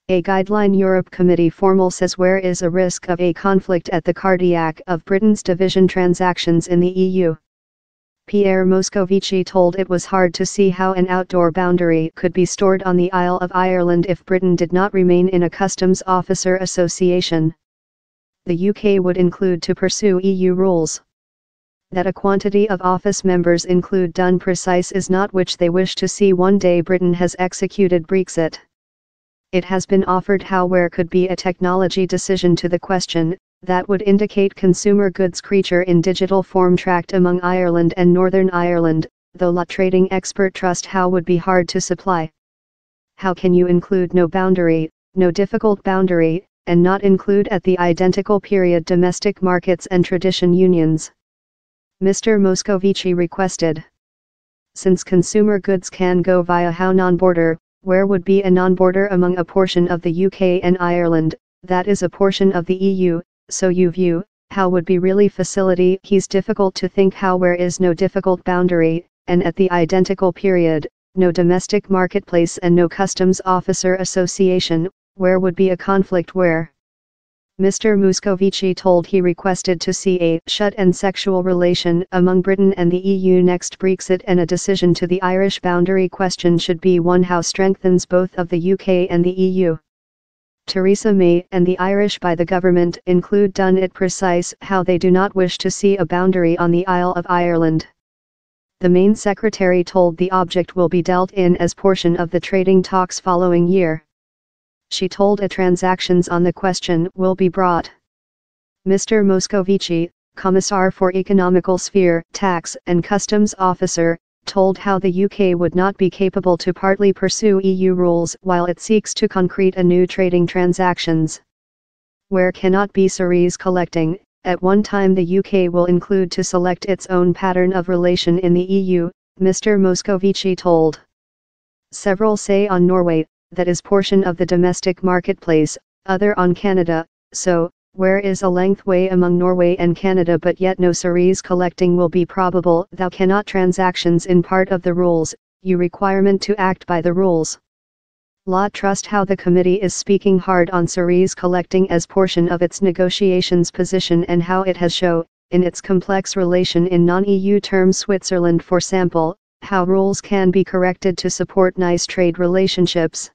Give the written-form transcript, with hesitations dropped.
A Guideline Europe Committee formal says where is a risk of a conflict at the cardiac of Britain's division transactions in the EU. Pierre Moscovici told it was hard to see how an outdoor boundary could be stored on the Isle of Ireland if Britain did not remain in a customs officer association. The UK would include to pursue EU rules. That a quantity of office members include done precise is not which they wish to see one day Britain has executed Brexit. It has been offered how where could be a technology decision to the question, that would indicate consumer goods creature in digital form tracked among Ireland and Northern Ireland, though law trading expert trust how would be hard to supply. How can you include no boundary, no difficult boundary, and not include at the identical period domestic markets and tradition unions? Mr. Moscovici requested. Since consumer goods can go via how non-border, where would be a non-border among a portion of the UK and Ireland, that is a portion of the EU, so you view, how would be really facility. He's difficult to think how where is no difficult boundary, and at the identical period, no domestic marketplace and no customs officer association, where would be a conflict where? Mr. Moscovici told he requested to see a shut-in sexual relation among Britain and the EU next Brexit, and a decision to the Irish boundary question should be one how strengthens both of the UK and the EU. Theresa May and the Irish by the government include done it precise how they do not wish to see a boundary on the Isle of Ireland. The main secretary told the object will be dealt in as portion of the trading talks following year. She told a transactions on the question will be brought. Mr. Moscovici, Commissar for Economical Sphere, Tax and Customs Officer, told how the UK would not be capable to partly pursue EU rules while it seeks to concrete a new trading transactions. Where cannot be cerise collecting, at one time the UK will include to select its own pattern of relation in the EU, Mr. Moscovici told. Several say on Norway, that is portion of the domestic marketplace, other on Canada, so, where is a length way among Norway and Canada but yet no cerise collecting will be probable. Thou cannot transactions in part of the rules, you requirement to act by the rules. Law trust how the committee is speaking hard on cerise collecting as portion of its negotiations position and how it has show, in its complex relation in non-EU terms Switzerland for sample, how rules can be corrected to support nice trade relationships.